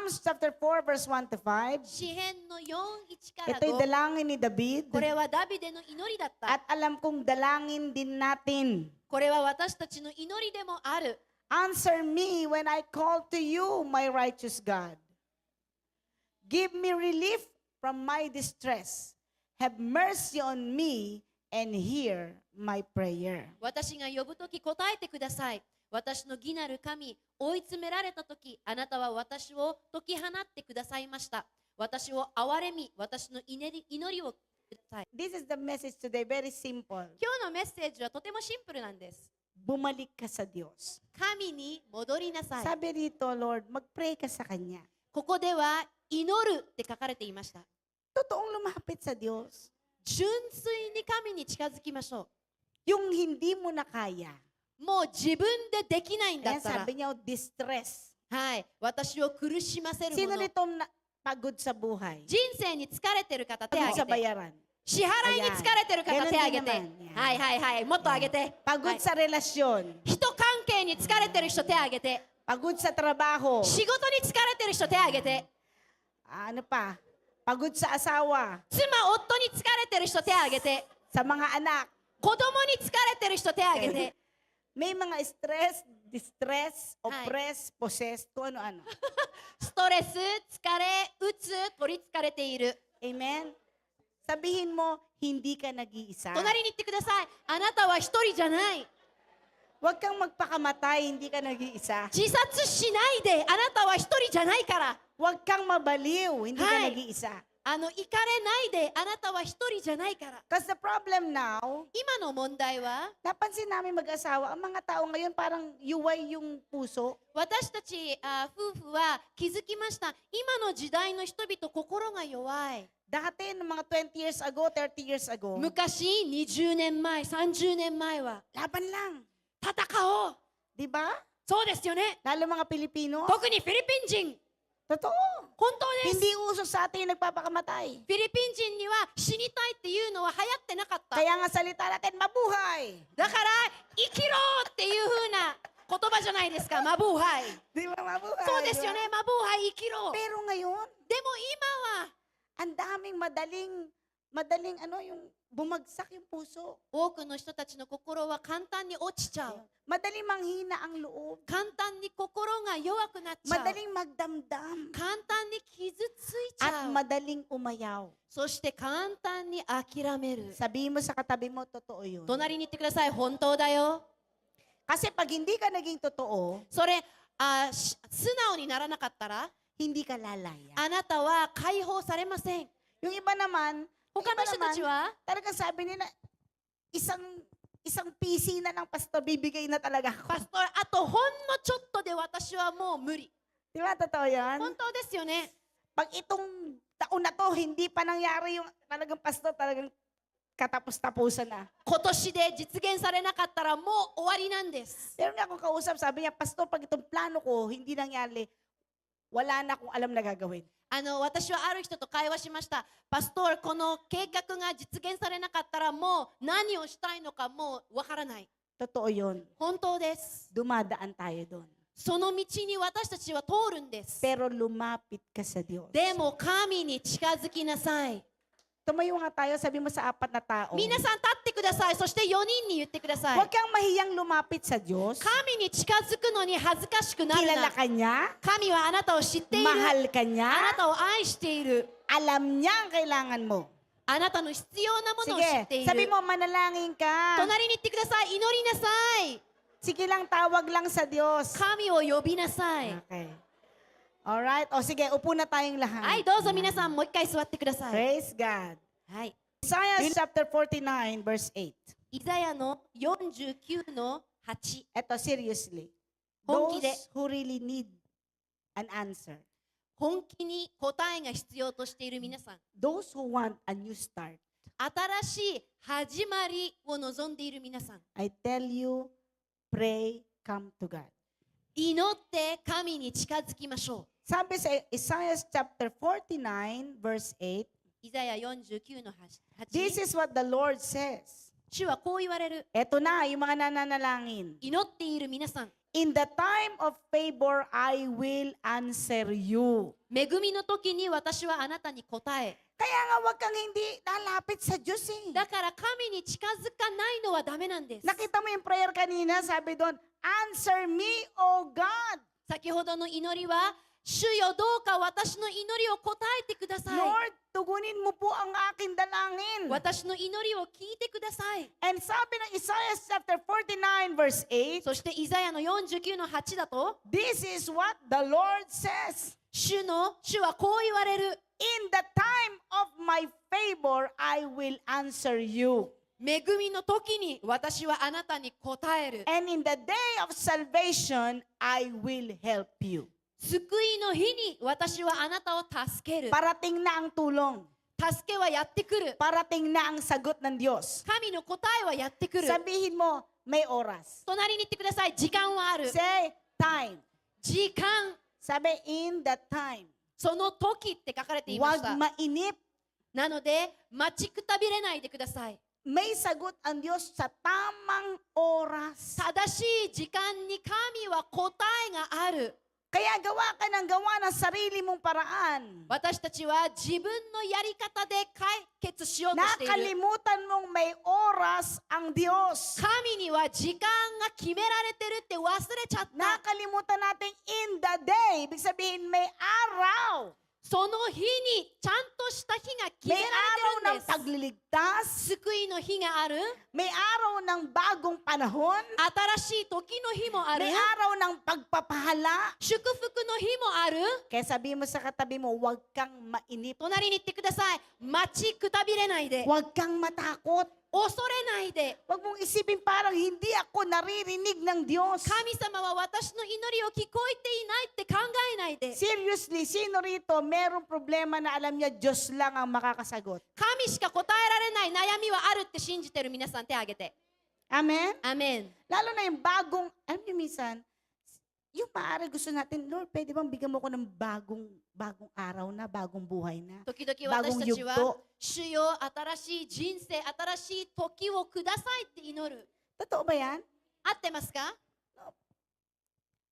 Psalms chapter 4 verse 1 to 5. 詩編の4:1から Ito'y 5。 dalangin ni David. これはダビデの祈りだった。 At alam kong dalangin din natin. これは私たちの祈りでもある。 Answer me when I call to you, my righteous God. Give me relief from my distress. Have mercy on me and hear my prayer. 私が呼ぶとき答えてください。私の義なる神、追い詰められたとき、あなたは私を解き放ってくださいました。私を憐れみ、私の祈りをください。 This is the message today, very simple. 今日のメッセージはとてもシンプルなんです。 Bumalik ka sa Diyos. 神に戻りなさい。 Sabi rito, Lord, mag-pray ka sa Kanya. ここでは祈るって書かれていました。 Totoong lumapit sa Diyos. 純粋に神に近づきましょ Yung hindi mo na kaya. う。もう自分でできないんだ Ayan ったら、 sabi niya, distress. はい、私を苦しませるも Sino の。 nito pagod sa buhay? 人生に疲れてる方手を Pagod 挙 sa げて。 bayaran. 支払いに疲れてる方 Ayan. 手を挙げ Ganun て din naman. Yan. はいはいはい、もっと上げて。 Pagod はい sa relasyon. 人関係に疲れてる人手を挙げて。 Pagod sa trabaho. 仕事に疲れてる人手を挙げて。 Ano pa? Pagod sa asawa. 妻、夫に疲れてる人手を挙げて。 Sa mga anak. 子供に疲れてる人手を挙げて。 May mga stress, distress, Ay. oppress, possessed, kung ano-ano. ストレス、疲れ、うつ、取りつかれている。 Amen? Sabihin mo, hindi ka nag-iisa. 隣に行ってください。あなたは一人じゃない。 Huwag kang magpakamatay, hindi ka nag-iisa. 自殺しないで。あなたは一人じゃないから。 Huwag kang mabaliw, hindi ka Ay. nag-iisa. 行かれないで。あなたは一人じゃないから。 Because the problem now, 今の問題は、 napansin namin mag-asawa, ang mga tao ngayon parang yuway yung puso. 私たち夫婦は気づきました。今の時代の人々、心が弱い。 Dati, ng mga 20 years ago, 30 years ago, 昔、20年前、30年前は、 laban lang. 戦おう。 Di ba? そうですよね。 Lalo mga Pilipino. 特にフィリピン人。 Totoo. 本当です。 Hindi uso sa atin yung nagpapakamatay. フィリピン人には死にたいっていうのは流行ってなかった。 Kaya nga salita natin, mabuhay. だから生きろっていう風な言葉じゃないですか。マブーハイ。 Di ba, mabuhay? そうですよ di ね。 ba? マブーハイ生きろ。 Pero ngayon, でも今は ang daming madaling ano, yung bumagsak yung puso. 多くの人たちの心は簡単に落ちちゃう。 Madaling manghina ang loob. 簡単に心が弱くなっちゃう。 Madaling magdamdam. 簡単に傷ついち At ゃう。 madaling umayaw. そして簡単に諦める。 Sabihin mo sa katabi mo, totoo yun. 隣に行ってください。本当だよ。 Kasi pag hindi ka naging totoo, それ素直にならなかったら hindi ka lalaya. あなたは解放されません。 Yung iba naman, 他の人たちは talagang sabi nila, isang PC na ng pastor, bibigay na talaga パ ako. ストラ、あとほんのちょっとで私はもう無理。 Di ba, totoo yan? 本当ですよね。 Pag itong taon na to, hindi pa nangyari yung talagang pastor, talagang katapos-tapusan na. 今年で実現されなかったらもう終わりなんです。 Pero nga akong kausap, sabi niya, pastor, pag itong plano ko, hindi nangyari, wala na akong alam na gagawin. 私はある人と会話しました。パストー、この計画が実現されなかったらもう何をしたいのかもうわからない。 Totoo yun. 本当です。 Dumadaan tayo doon. その道に私たちは通るんです。 Pero lumapit ka sa Diyos. でも神に近づきなさい。 Tumayo nga tayo, sabi mo sa apat na tao. 皆さん立ってください。そして4人に言ってください。 Huwag kang mahiyang lumapit sa Diyos. 神に近づくのに恥ずかしくなる Kilala な。 ka niya. 神はあなたを知っている。 Mahal ka あ niya. なたを愛している。 Alam niya ang kailangan mo. あなたの必要なものを知ってい Sige, る。 sabi mo, manalangin ka. 隣に行ってください。祈りなさい。 Sige lang, tawag lang sa Diyos. 神を呼びなさい。 Okay. Alright. O sige, upo na tayong は lahat. い、どうぞ皆さんもう一回座ってください。 Praise God. はい。 Isaiah chapter 49 verse 8. イザヤの49の8。 Eto, seriously. 本気で。 Those who really need an answer. 本気に答えが必要としている皆さん。 Those who want a new start. 新しい始まりを望んでいる皆さん。 I tell you, pray, come to God. 祈って神に近づきましょ Sabi sa Isaiah chapter 49 verse 8, う。イザヤ49の this 8。 is what the Lord says. 主はこう言われる。 Eto na, yung mga nananalangin. 祈っている皆さん。In the time of favor, I will answer you. 恵みの時に私はあなたに答え。 Kaya nga wag kang hindi lalapit sa Diyos eh. だから神に近づかないのはダメなんです。 Nakita mo yung prayer kanina, sabi doon, answer me, O God. 先ほどの祈りは、主よどうか私の祈りを答えてください。 Lord, tugunin mo po ang aking dalangin. 私の祈りを聞いてください。 And sabi ng Isaiah chapter 49 verse 8, そしてイザヤの49の8だと、 this is what the Lord says. 主はこう言われる。 In the time of my favor, I will answer you. 恵みの時に私はあなたに答える。 And in the day of salvation, I will help you. 救いの日に私はあなたを助ける。 Parating na ang tulong. 助けはやってくる。 Parating na ang sagot ng Diyos. 神の答えはやってくる。 Sabihin mo, may oras. 隣に言ってください。時間はある。 Say, time. 時間。 Sabi, in the time. その時って書かれていまし Huwag た。 mainip. なので、待ちくたびれないでください。 May sagot ang Diyos sa tamang oras. 正しい時間に神は答えがある。 Kaya gawa ka ng gawa ng sarili mong paraan. 私たちは自分のやり方で解決しようとしている。 Nakalimutan mong may oras ang Diyos. 神には時間が決められてるって忘れちゃった。 Nakalimutan natin in the day. Ibig sabihin may araw. その日にちゃんとした日が決め May ら araw れてるん ng です。 pagliligtas. 救いの日がある。 May araw ng bagong panahon. 新しい時の日もある May。araw ng pagpapahala. 祝福の日もある。 Kaya sabihin mo sa katabi mo, huwag kang mainip. 隣に行ってください。待ちくたびれないで。 Huwag kang matakot. 恐れないで。 Huwag mong isipin parang hindi ako naririnig ng Diyos. 神様は私の祈りを聞こえていないって考えないで。 Seriously, sino rito merong problema na alam niya Diyos lang ang makakasagot? 神しか答えられない悩みはあるって信じてる皆さん手を挙げて。 Amen? アメン。 Lalo na yung bagong, alam niyo minsan, yung maaari gusto natin, Lord, pwede bang bigyan mo ko ng bagong araw na, bagong buhay na? 時々私 Bagong たちは yugto. 主よ新しい人生新しい時をくださいって祈る。 Totoo ba yan? 合ってますか？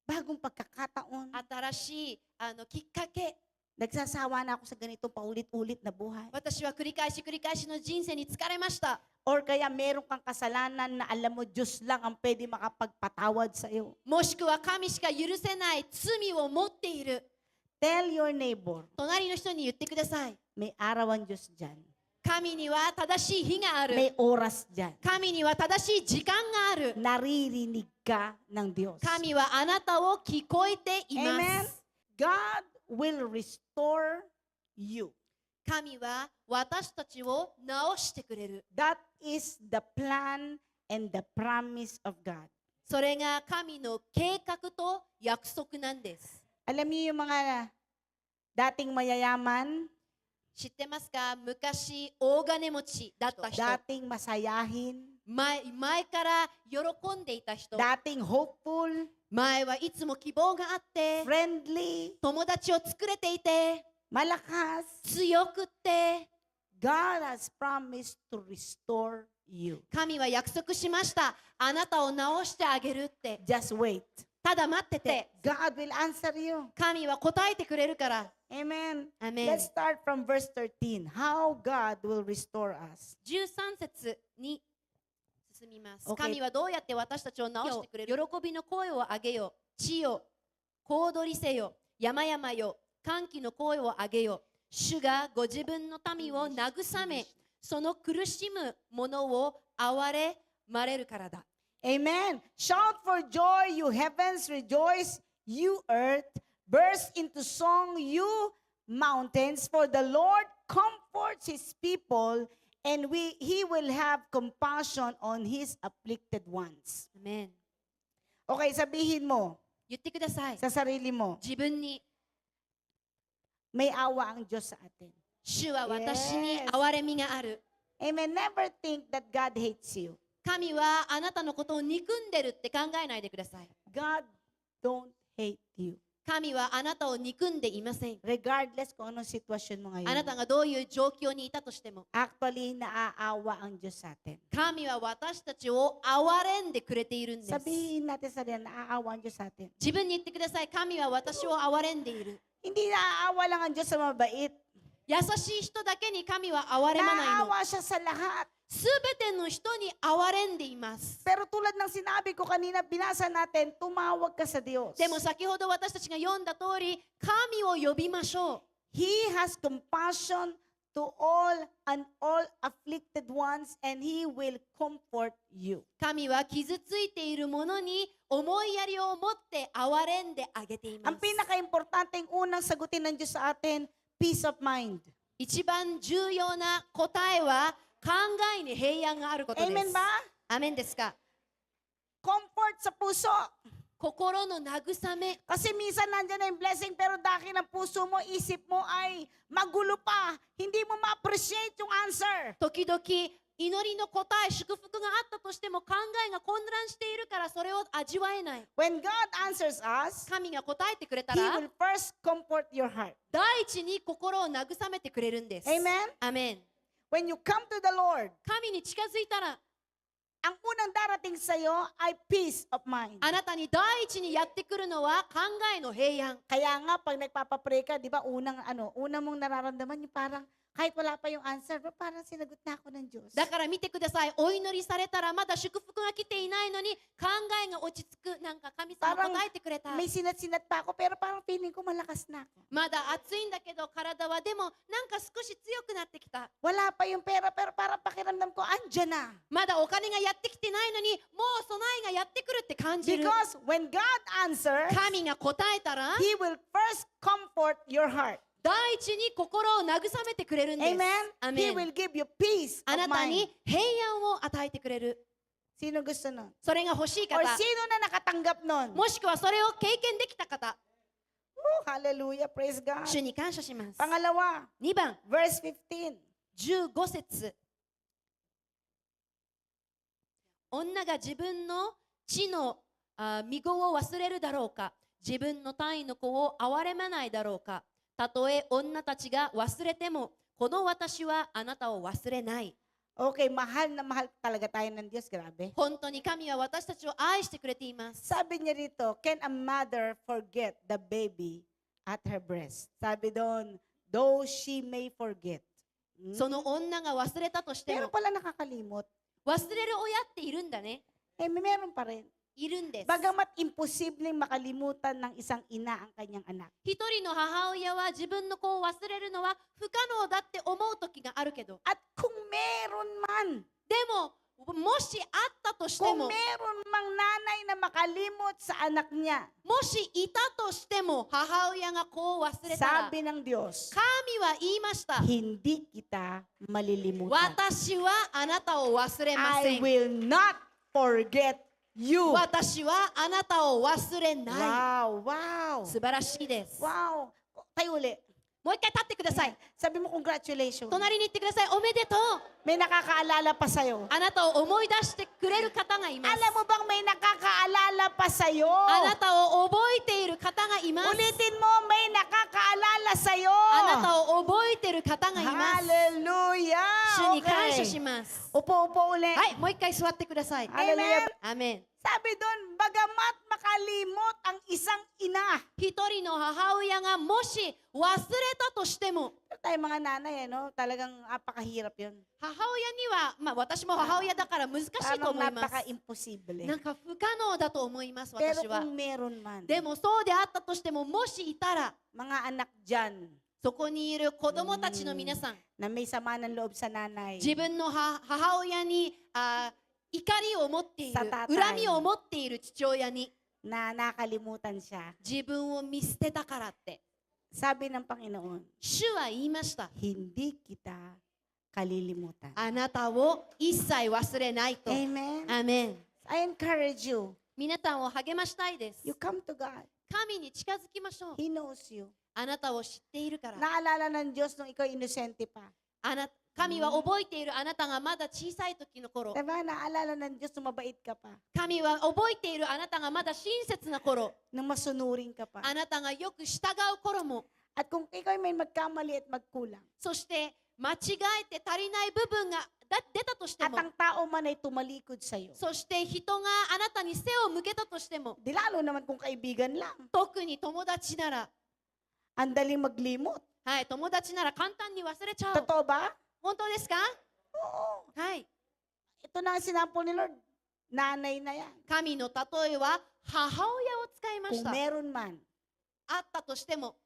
Bagong pagkakataon. 新しいきっかけ。 Nagsasawa na ako sa ganito paulit-ulit na buhay. 私は繰り返しの人生に疲れました。 Or kaya meron kang kasalanan na alam mo Diyos lang ang pwede makapagpatawad sa iyo. もしくは神しか許せない罪を持っている。 Tell your neighbor, 隣の人に言ってください。 may araw ang Diyos dyan. 神には正しい日がある。 May oras dyan. 神には正しい時間がある。 Naririnig ka ng Diyos. 神はあなたを聞こえていま Amen? す。 God will restore you. 神は私たちを治してくれる。 That is the plan and the promise of God. それが神の計画と約束なんです。 Alam niyo yung mga dating mayayaman, 知ってますか？昔大金持ちだった人、 dating masayahin, 前から喜んでいた人、 dating hopeful, 前はいつも希望があって、 friendly, 友達を作れていて、 malakas. 強くって、 God has promised to restore you. 神は約束しました。あなたを治してあげるって。 Just wait. ただ待ってて、 God will answer you. 神は答えてくれるから。 Amen. アメン。 Let's start from verse 13. How God will restore us. 13節に進みます。 Okay. 神はどうやって私たちを治してくれる？喜びの声を上げよ。地よ、小躍りせよ。山々よ、歓喜の声を上げよ。主がご自分の民を慰め、その苦しむ者を憐れまれるからだ。 Amen. Shout for joy, you heavens, rejoice, you earth, burst into song, you mountains, for the Lord comforts his people, and he will have compassion on his afflicted ones. アメン。 Okay, sabihin mo 言ってください。 sa sarili mo, 自分に、 may awa ang Diyos sa atin. 主は私に憐れみがある。 Amen. Never think that God hates you. 神はあなたのことを憎んでるって考えないでください。 God don't hate you. 神はあなたを憎んでいません。 Regardless kung anong sitwasyon mo あなた ngayon. がどういう状況にいたとしても、 Actually, naaawa ang Diyos sa atin. 神は私たちを憐れんでくれているんです。 Sabihin natin sa rin, naaawa ang Diyos sa atin. 自分に言ってください。神は私を憐れんでいる。 Hindi naaawa lang ang Diyos sa mabait. 優しい人だけに神は憐れまないの。 Naaawa siya sa lahat. すべての人に憐れんでいます。 Pero tulad ng sinabi ko kanina, binasa natin, tumawag ka sa Diyos. でも先ほど私たちが読んだ通り、神を呼びましょう。 He has compassion to all and all afflicted ones, and He will comfort you. 神は傷ついている者に思いやりを持って憐れんであげていま Ang す。 pinaka-importante, unang sagutin ng Diyos sa atin, peace of mind. 一番重要な答えは考えに平安があることです。 Amen ba? アメンですか？ Comfort sa puso. 心の慰め。 Kasi minsan nandiyan na yung blessing, pero dahil ang puso mo, isip mo ay magulo pa. Hindi mo ma-appreciate yung answer. 時々祈りの答え、祝福があったとしても考えが混乱しているからそれを味わえない。 When God answers us, 神が答えてくれた He ら will first comfort your heart. 第一に心を慰めてくれるんです。 Amen? アメン。 When you come to the Lord, 神に近づいたら ang unang darating sa iyo ay peace of mind. あなたに第一にやってくるのは考えの平安。 Kaya nga, pag nagpapapray ka, di ba, unang mong nararamdaman yung parang, kahit wala pa yung answer, pero parang sinagot na ako ng Diyos. だから見てください。お祈りされたらまだ祝福が来ていないのに考えが落ち着く。なんか神様答えてくれた。 May sinat-sinat pa ako, pero parang feeling ko malakas na ako. まだ暑いんだけど体はでもなんか少し強くなってきた。 Wala pa yung pera, pero parang pakiramdam ko, andyan na. まだお金がやってきてないのにもう備えがやってくるって感じる。 Because when God answers, 神が答えたら He will first comfort your heart. 第一に心を慰めてくれるんです。 Amen? ア He メン。 will give you peace あ of なた mind. に平安を与えてくれる。 Sino gusto nun? それが欲しい Or 方、 sino na nakatanggap nun? もしくはそれを経験できた方、 Hallelujah, praise God. 主に感謝します。 Pangalawa, 2番、 verse 15. 15節。女が自分の地の御子を忘れるだろうか、自分の体の子を憐れまないだろうか。たとえ女たちが忘れても、この私はあなたを忘れない。 Okay, mahal na mahal talaga tayo ng Diyos, grabe. 本当に神は私たちを愛してくれています。 Sabi niya rito, can a mother forget the baby at her breast? Sabi doon, though she may forget. その女が忘れたとして Pero も、 pala nakakalimot. 忘れる親っているんだね。 Meron pa rin. いるんです。 Bagamat imposibleng makalimutan ng isang ina ang kanyang anak. 一人の母親は自分の子を忘れるのは不可能だって思う時があるけど、 At kung meron man, でももしあったとして kung も、 meron mang nanay na makalimot sa anak niya, もしいたとしても母親が子を忘れたら、 sabi ng Diyos, 神は言いました。 hindi kita malilimutan. 私はあなたを忘れませ I ん。 will not forget you. 私はあなたを忘れない。 Wow, wow. 素晴らしいです。 Wow. Tayo uli. もう一回立ってください。 Sabi mo congratulations. 隣に行ってください。おめでとう。 May nakakaalala pa sa'yo. あなたを思い出してくれる方がいます。 Alam mo bang may nakakaalala pa sa'yo? あなたを覚えている方がいます。 Ulitin mo, may nakakaalala sa'yo. あなたを覚えている方がいます。 Hallelujah. 主に感謝 Okay. します。 Upo uli. はい、もう一回座ってください。 Hallelujah. アメン。 Sabi doon, bagamat makalimot ang isang ina. 一人の母親がもし忘れたとしても、 Tayo mga nanay, no? Talagang napakahirap yun. 母親には、私も母親だから難しいと Parang 思います。 napaka-imposible. なんか不可能だと思います、 Pero 私は。 kung meron man, でもそうであったとしても、もしいたら、 mga anak dyan そこにいる子供たちの皆さん、 na may sama ng loob sa nanay, 自分の母親に怒りを持っている、さたたい恨みを持っている父親に、 na nakalimutan siya, 自分を見捨てたからって、 sabi ng Panginoon, 主は言いました。 hindi kita kalilimutan. あなたを一切忘れないと。 Amen? アメン。 I encourage you, 皆さんを励ましたいです。 you come to God. 神に近づきましょう。 He knows you. あなたを知っているから。 Naalala ng Diyos nung ikaw inosente pa. 神は覚えているあなたがまだ小さい時の頃。 Diba, naalala ng Diyos na mabait ka pa, 神は覚えているあなたがまだ親切な頃。 nang masunurin ka pa. あなたがよく従う頃も。 At kung ikaw ay may magkamali at magkulang, そして間違えて足りない部分が出たとして at も。 ang tao man ay tumalikod sa'yo, そして人があなたに背を向けたとしても。 di lalo naman kung kaibigan lang, 特に友達なら。 ang daling maglimot. はい、友達なら簡単に忘れちゃう。 Totoo ba? 本当ですか？ Oo. はい。 Ito na ang sinampol ni Lord. Nanay na yan. 神の例えは母親を使いまし Kung た。 meron man, あったとしても、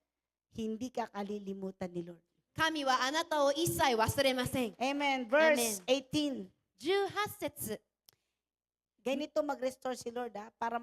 hindi ka kalilimutan ni Lord. 神はあなたを一切忘れません。 Amen. Verse 18. 18節。 Ganito mag-restore si Lord para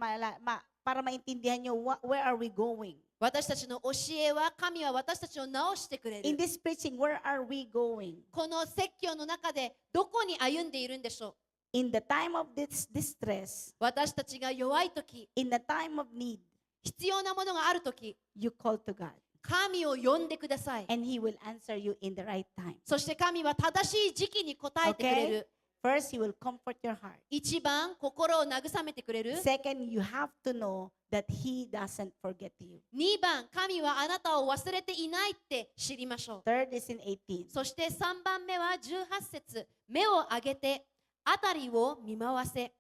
para maintindihan nyo where are we going. 私たちの教えは、神は私たちを直してくれ In る。 this preaching, where are we going? この説教の中でどこに歩んでいるんでしょう。 In the time of this distress, 私たちが弱い時、 in the time of need, 必要なものがある時、 you call to God. 神を呼んでください。 And He will answer you in the right time. そして神は正しい時期に答えてくれる。 First, He will comfort your heart. 一番心を慰めてくれる。 Second, you have to know that He doesn't forget you. 2番、神はあなたを忘れていないって知りましょう。 Third is in 18. そして3番目は18節、目を上げて辺りを見回せ。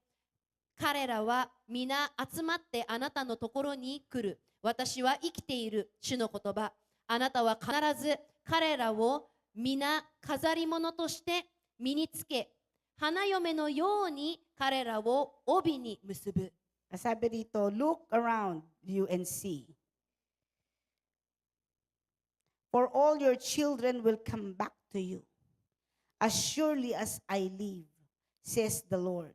彼らは皆集まってあなたのところに来る。私は生きている主の言葉。あなたは必ず彼らを皆飾り物として身につけ、花嫁のように彼らを帯に結ぶ。 Sabi dito, look around you and see. For all your children will come back to you. As surely as I live, says the Lord,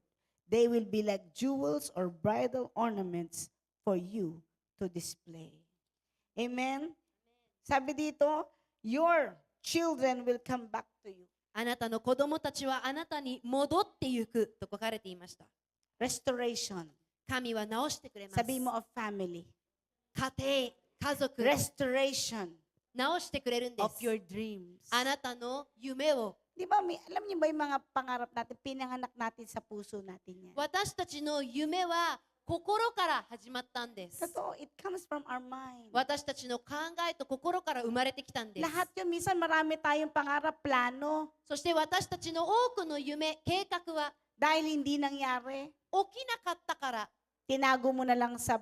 they will be like jewels or bridal ornaments for you to display. Amen? Sabi dito, your children will come back to you. あなたの子供たちはあなたに戻ってゆくと書かれていました。 Restoration. 神は直してくれます。 Sabi mo of family. 家庭、家族、 Restoration 直してくれるんで of す。 your dreams. あなたの夢を。 Di ba, alam niyo ba yung mga pangarap natin, pinanganak natin sa puso natin yan? 私たちの夢は心から始まったんです。 Totoo, it comes from our mind. 私たちの考えと心から生まれてきたんです。 Lahat yun, minsan marami tayong pangarap, plano, そして私たちの多くの夢、計画は dahil hindi nangyari, 起きなかったから、 tinago mo na lang sa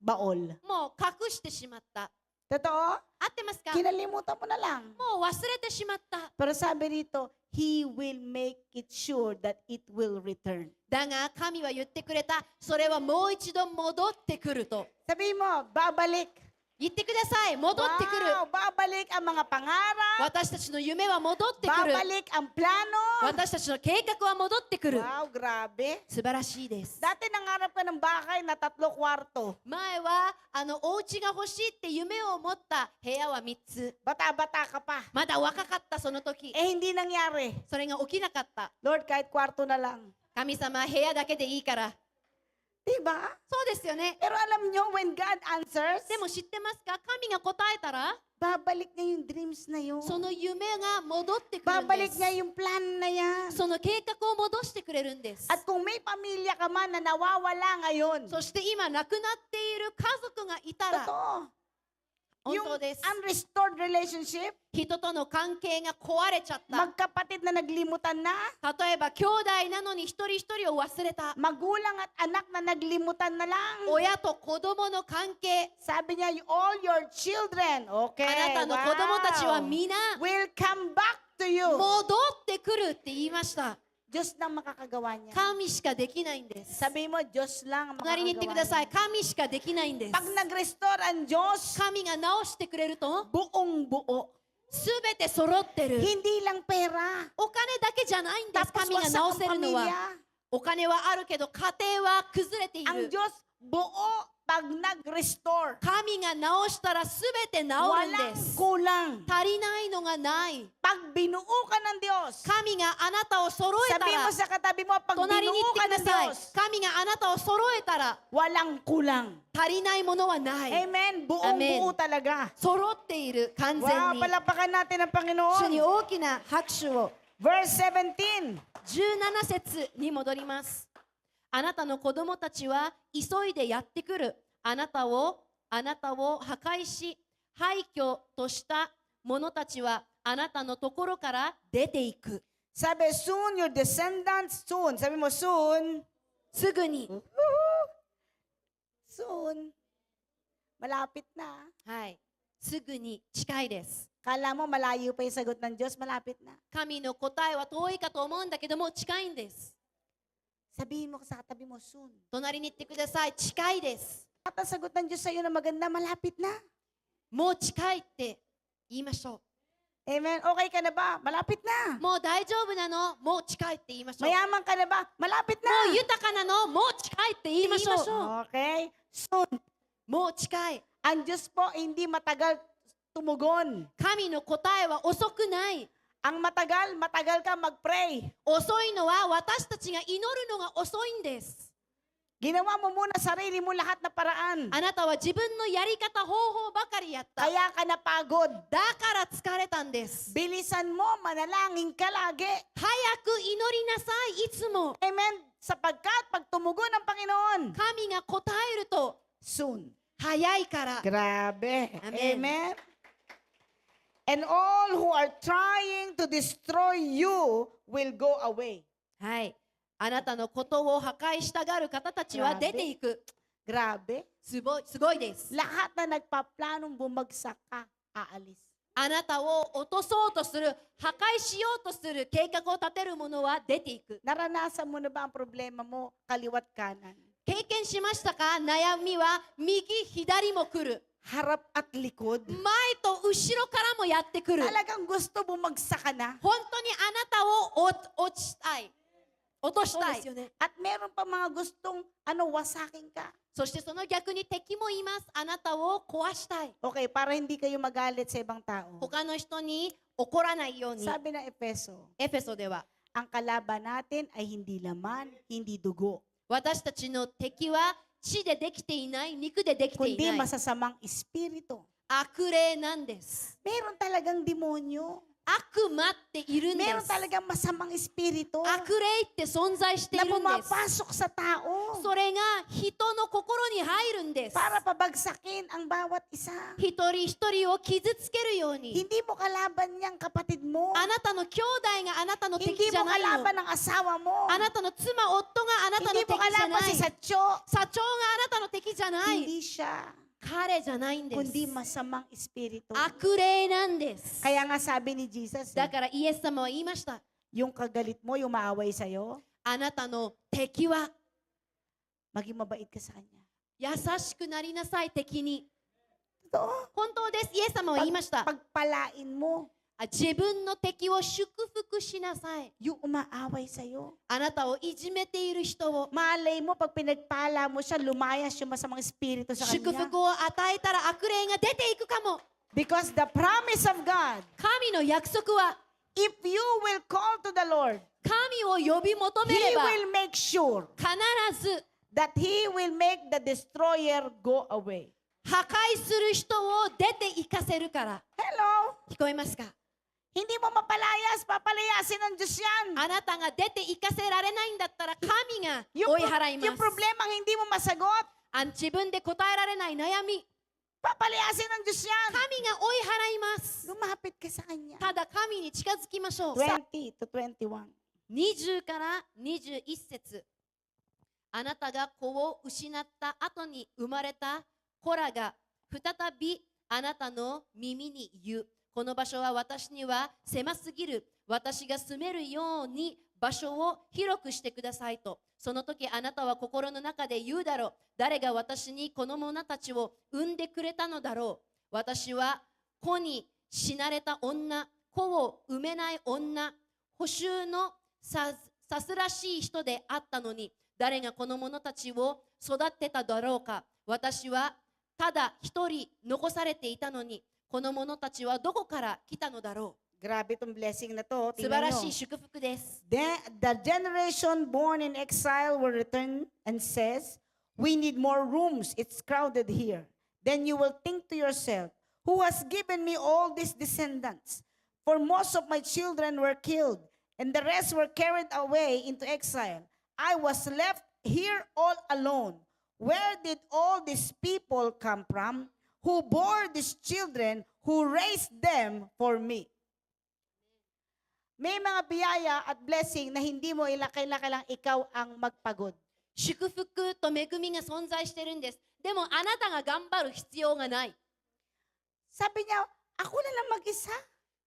baol. もう隠してしまった。 Totoo? 合ってますか？ Kinalimutan mo na lang. もう忘れてしまった。 Pero sabi rito, He will make it sure that it will return. だが神は言ってくれた。それはもう一度戻ってくると。 Sabi mo, babalik. 言ってください。戻ってくる。 Wow, babalik ang mga pangarap, 私たちの夢は戻ってくる。 babalik ang plano. 私たちの計画は戻ってくる。 Wow, grabe. 素晴らしいです。 Dati nangarap ka ng bahay na 3 kwarto. 前はお家が欲しいって夢を持った部屋は3つ。 Bata-bata ka pa. まだ若かったその時。 Hindi nangyari. それが起きなかった。 Lord, kahit kwarto na lang. 神様、部屋だけでいいから。 Diba? そうですよね。 Pero alam nyo, when God answers, でも知ってますか？神が答えたら、 babalik niya yung dreams na yun. その夢が戻ってくるんで Babalik す。 niya yung plan na yan. その計画を戻してくれるんです。 At kung may pamilya ka man na nawawala ngayon, そして今亡くなっている家族がいたら、 totoo, 本 yung 当です。 unrestored relationship, 人との関係が壊れちゃった。 magkapatid na naglimutan na, 例えば兄弟なのに一人一人を忘れた。 magulang at anak na naglimutan na lang. 親と子供の関係。 Sabi niya, all your children, あ okay, なたの子供たちは wow, 皆 will come back to you. 戻ってくるって言いました。 Diyos lang makakagawa niya. 神しかできないんです。 Sabi mo, Diyos lang ang 隣に言ってく makakagawa ださい。 niya. 神しかできないんです。 Pag nag-restore ang Diyos, 神が直してくれると、 buong buo. すべて揃ってる。 Hindi lang pera. お金だけじゃないんです。 Tapos 神が wasak 直 ang せるのは。 pamilya. お金はあるけど家庭は崩れてい Ang る。 Diyos buo pag nag-restore. 神が直したらすべて治るん Walang です。 kulang. 足りないのがない。 Pag binuo ka ng Diyos, 神があなたを揃えた sabi mo ら、 sa katabi mo, pag 隣 binuo に行って ka くだ ng さい。 Diyos, 神があなたを揃えたら、 walang kulang. 足りないものはない。 Amen. Buong Amen. buo talaga. 揃っている、完全 Wow, に。 palapakan natin ang 主に Panginoon. 大きな拍手を Verse 17. 17節に戻ります。あなたの子供たちは急いでやってくる。あなたを破壊し、廃墟とした者たちはあなたのところから出ていく。Sabi, soon your descendants, soon. Sabi mo, soon. すぐに。 Soon. Malapit na. はい。すぐに近いです。 Kala mo malayo pa yung sagot ng Diyos, malapit na. 神の答えは遠いかと思うんだけども近いんです。 Sabihin mo sa katabi mo, soon. 隣に行ってください。近いです。 At ang sagot ng Diyos sa iyo na maganda, malapit na. もう近いって言いましょ Amen. Okay ka na ba? Malapit う。 na. もう大丈夫なの？もう近いって言いましょう。 Mayaman ka na ba? Malapit もう na. 豊かなの？もう近いって言いましょう。 Okay? Soon. もう近い。 Ang Diyos po hindi matagal tumugon. 神の答えは遅くない。 Ang matagal ka mag-pray. 遅いのは私たちが祈るのが遅いんです。 Ginawa mo muna sarili mo lahat na paraan. あなたは自分のやり方、方法ばかりやった。だ Kaya ka napagod. から疲れたんです。 Bilisan mo, manalangin ka lagi. 早く祈りなさい、いつも。 Amen. Sapagkat pag tumugon ang Panginoon, 神が答えると soon. 早いから。 Grabe. Amen. Amen. And all who are trying to destroy you will go away. はい。あなたのことを破壊したがる方たちは出ていく。 Grabe. すごいです。 Lahat na nagpaplanong bumagsak ka, aalis. あなたを落とそうとする、破壊しようとする計画を立てる者は出ていく。 Naranasan mo na ba ang problema mo kaliwat kanan? 経験しましたか？悩みは右、左も来る。 Harap at likod? 前と後ろからもやってくる。 Talagang gusto bumagsak ka na? 本当にあなたを落ちたい。落としたい。 At meron pa mga gustong wasakin ka. そしてその逆に敵もいます。あなたを壊したい。 Okay, para hindi kayo magalit sa ibang tao. 他の人に怒らないように。 Sabi ng Efeso, エフェソでは ang kalaban natin ay hindi laman, hindi dugo, 私たちの敵は血でできていない、肉でできてい kundi ない。 masasamang espiritu. 悪霊なんです。 Meron talagang demonyo. 悪魔っているんで Meron す。 talagang masamang espiritu 悪霊って存在してい na るんです。 pumapasok sa tao それが人の心に入るんです。 para pabagsakin ang bawat isa. 一人一人を傷つけるように。 Hindi mo kalaban niyang kapatid mo. あなたの兄弟があなたの敵 Hindi じゃ mo ないの。 kalaban ang asawa mo. あなたの妻、夫があなたの Hindi 敵 mo じゃな kalaban い。 si 社 Satcho. 長があなたの敵じゃない。 Hindi siya, 彼じゃないんです。 kundi masamang espiritu. 悪霊なんです。 Kaya nga sabi ni Jesus, だからイエス様は言いました。 yung kagalit mo, yung maaway sa'yo, あなたの敵は maging mabait ka sa kanya. 優しくなりなさい、敵に。 Totoo. 本当です。イエス様は言いました。 Pagpalain mo 自分の敵を祝福しなさい。 yung umaaway sa'yo. あなたをいじめている人を Malay mo, pag pinagpala mo siya, lumayas yung masamang espiritu sa 祝 kanya. 福を与えたら悪霊が出ていくかも。 Because the promise of God, 神の約束は if you will call to the Lord, 神を呼び求 He めれば will make sure 必ず that He will make the destroyer go away. 破壊する人を出て行かせるから。 Hello? 聞こえますか？ Hindi mo mapalayas, papalayasin ng Diyos yan. あなたが出て行かせられないんだったら神が Yung, 追い払いま yung す。 problema ang hindi mo masagot, 自分で答えられない悩み、 papalayasin ng Diyos yan. 神が追い払います。 Lumapit ka sa Kanya. ただ神に近づきましょう。 20 to 21. 20から21節。あなたが子を失った後に生まれた子らが再びあなたの耳に言う。この場所は私には狭すぎる。私が住めるように場所を広くしてくださいと。その時あなたは心の中で言うだろう。誰が私にこの者たちを産んでくれたのだろう。私は子に死なれた女、子を産めない女、捕囚のさすらしい人であったのに、誰がこの者たちを育てただろうか。私はただ一人残されていたのに、この者たちはどこから来たのだろ Grabe itong blessing na to. う。素晴 Tingnan ら nyo. しい祝福です。 The generation born in exile will return and says, we need more rooms. It's crowded here. Then you will think to yourself, who has given me all these descendants? For most of my children were killed, and the rest were carried away into exile. I was left here all alone. Where did all these people come from? Who bore these children? Who raised them for me? May mga biyaya at blessing na hindi mo kailangan ikaw ang magpagod. 祝福と恵みが存在してるんです。でもあなたが頑張る必要がない。 Sabi niya, ako na lang mag-isa.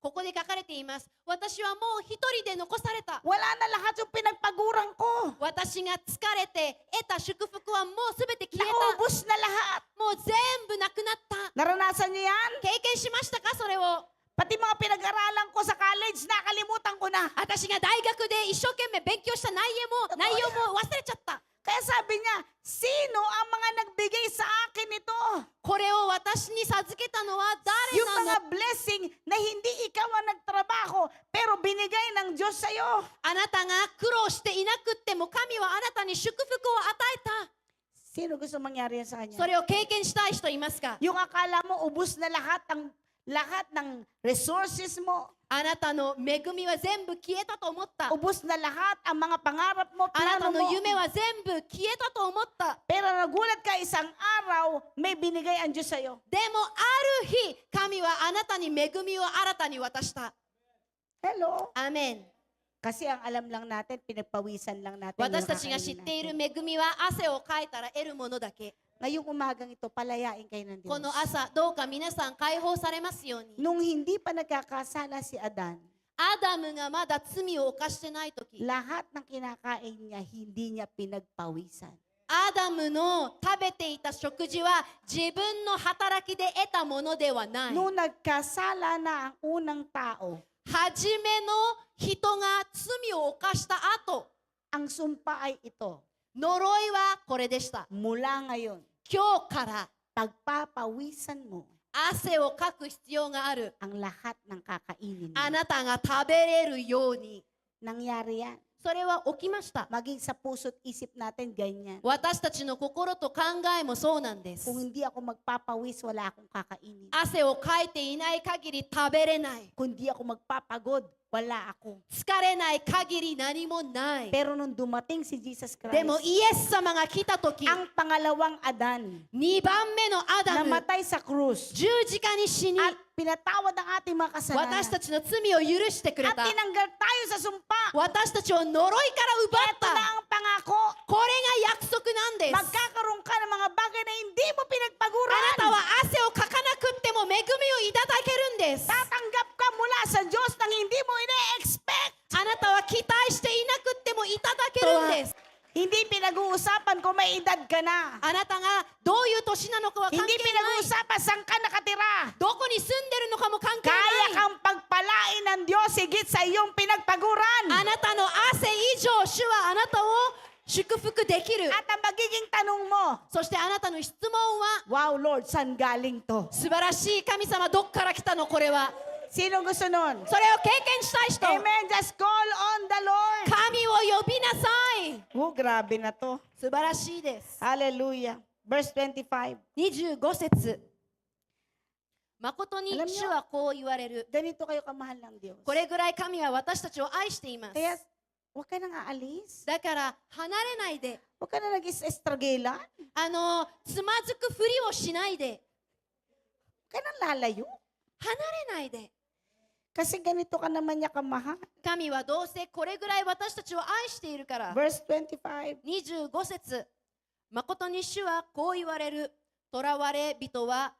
ここで書かれています。私はもう一人で残された。 Wala na lahat yung pinagpaguran ko. 私が疲れて得た祝福はもうすべて消えた。 Naubos na lahat. もう全部なくなった。 Naranasan niyo yan? 経験しましたかそれを。 Pati mga pinag-aralan ko sa college, nakalimutan ko na. 私が大学で一生懸命勉強した内容も忘れちゃった。 Kaya sabi niya, sino ang mga nagbigay sa akin nito? これを私に授けたのは誰 Yung な mga の？ blessing na hindi ikaw ang nagtrabaho, pero binigay ng Diyos sa'yo. あなたが苦労していなくっても神はあなたに祝福を与えた。 Sino gusto mangyari yan sa そ kanya? れを経験したい人いますか？ Yung akala mo, ubus na lahat ng resources mo. あなたの恵みは全部消えたと思った。 Ubus na lahat ang mga pangarap mo, あなた plano の mo. 夢は全部消えたと思った。 Pero nagulat ka isang araw, may binigay ang Diyos sa'yo. でもある日、神はあなたに恵みを新たに渡した。 Hello? アーメン。 Kasi ang alam lang natin, pinagpawisan lang natin. 私たちが知っている恵みは汗をかいたら得るものだけ。 Ngayong umagang ito, palayain kayo ng この Diyos. 朝、どうか皆さん解放されますように。 Nung hindi pa nagkakasala si Adan, アダムがまだ罪を犯してないとき、 lahat ng kinakain niya, hindi niya pinagpawisan. アダムの食べていた食事は自分の働きで得たものではない。 Nung nagkasala na ang unang tao, 初めの人が罪を犯した後、 ang sumpa ay ito. 呪いはこれでした。 Mula ngayon, 今日から pagpapawisan mo 汗をかく必要がある。 ang lahat ng kakainin あ mo. なたが食べれるように。 Nangyari yan. それは起きました。 Maging sa puso't isip natin, ganyan. 私たちの心と考えもそうなんです。 Kung hindi ako magpapawis, wala akong kakainin. 汗をかいていない限り食べれない。 Kung hindi ako magpapagod, wala ako. 疲れない限り何もない。 Pero nung dumating si Jesus でも Christ, イエス様が来た時、 ang pangalawang Adan, 2番目のアダム、 namatay sa krus, 十字架に死に、 at pinatawad ang ating mga 私 kasalanan. たちの罪を許してくれ At た。 tinanggal tayo sa sumpa. 私たちを呪いから奪っ Ito na た。 ang pangako. これが約束なんです。 Magkakaroon ka ng mga bagay na hindi mo あなた pinagpaguran. は汗をかかなくっても恵みをいただけるんです。 Tatanggap ka mula sa Diyos nang hindi mo ine-expect. あなたは期待していなくってもいただけるんです。 Hindi pinag-uusapan kung may edad ka na. あなたがどういう年なのかは関 Hindi 係ない。 pinag-uusapan saan ka nakatira. どこに住んでるのかも関係 Kaya ない。 kang pagpalain ng Diyos higit sa iyong pinagpaguran. あなたの汗以上、主はあなたを祝福できる。 At ang magiging tanong mo, そしてあなたの質問は、 wow Lord, saan galing to? 素晴らしい神様、どっから来たのこれは。 Sino gusto nun? それを経験したい人、 Amen. Just call on the Lord. 神を呼びなさい。 Oh, grabe na to. 素晴らしいです。 Hallelujah. Verse 25. 25節。誠に Alam niyo- 主はこう言われる。 Ganito kayo kamahal ng Diyos. これぐらい神は私たちを愛しています。 Kaya, huwag ka nang aalis. だから離れないで、 Huwag ka na nag-estragelan. つまずくふりをしないで、 Huwag ka nang lalayo. 離れないで。 Kasi ganito ka naman niya kamahal. 神はどうせこれぐらい私たちを愛しているから。 Verse 25. 25節。誠に主はこう言われる。囚われ人は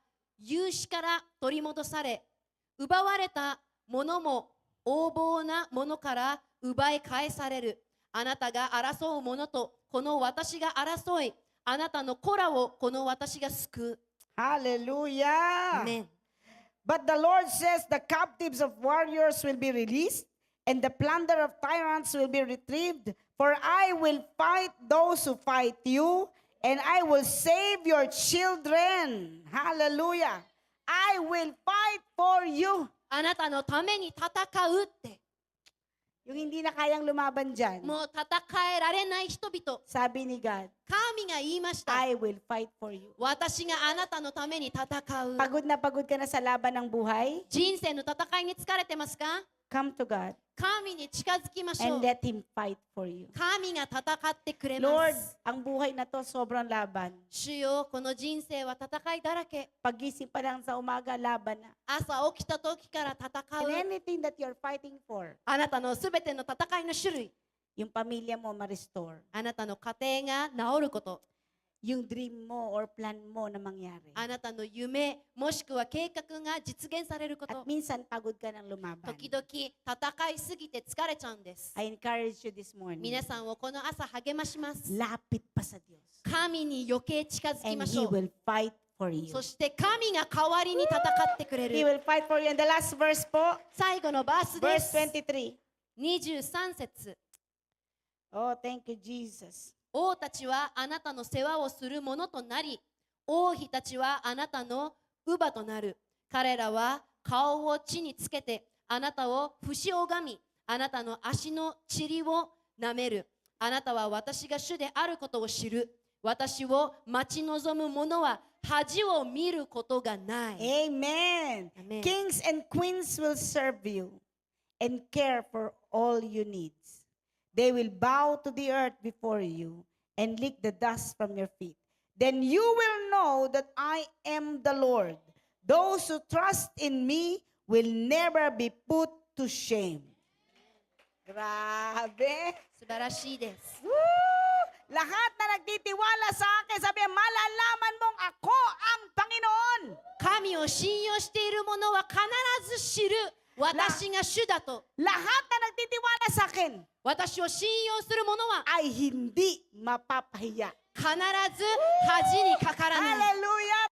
勇士から取り戻され、奪われたものも横暴なものから奪い返される。あなたが争うものとこの私が争い、あなたの子らをこの私が救う。 Hallelujah. アメン。 But the Lord says the captives of warriors will be released and the plunder of tyrants will be retrieved. For I will fight those who fight you and I will save your children. Hallelujah. I will fight for you. あなたのために戦うって。 Yung hindi na kayang lumaban dyan, もう戦えられない人々。 sabi ni God, 神が言いました。 I will fight for you. 私があなたのために戦う。 Pagod na pagod ka na sa laban ng buhay? 人生の戦いに疲れてますか？ Come to God 神に近づきましょ and う。 let Him fight for you. 神が戦ってくれま Lord, す。 ang buhay na to sobrang laban. 主よ、この人生は戦いだらけ。 Pagising pa lang sa umaga, laban na. 朝起きた時から戦 And う。 anything that you're fighting for, あなたのすべての戦いの種類。 yung pamilya mo ma-restore, あなたの家庭が治ること。 yung dream mo or plan mo na mangyari. あなたの夢、もしくは計画が実現されるこ At と。 minsan pagod ka ng lumaban. 時々戦いすぎて疲れちゃうんです。 I encourage you this morning. 皆さんをこの朝励まします。 Lapit pa sa Diyos. 神に余計近づき And まし He ょう。 will fight for you. そして神が代わりに戦ってくれ He る。 will fight for you. And the last verse po, 最後のバースで verse す。 23. 23節。 Oh, thank you, Jesus. 王たちはあなたの世話をする者となり、王妃たちはあなたの乳母となる。彼らは顔を地につけて、あなたを節拝み、あなたの足の塵を舐める。あなたは私が主であることを知る。私を待ち望む者は恥を見ることがない。 Amen. Amen. Kings and queens will serve you and care for all your needs. They will bow to the earth before you and lick the dust from your feet. Then you will know that I am the Lord. Those who trust in me will never be put to shame. Grabe. 素晴らしいです。 Woo! Lahat na nagtitiwala sa akin, sabi, malalaman mong ako ang Panginoon. 神を信用している者は必ず知る。私が主だと。 Lahat na nagtitiwala sa akin 私を信用する者は ay hindi mapapahiya. 必ず恥にかからない。 Hallelujah!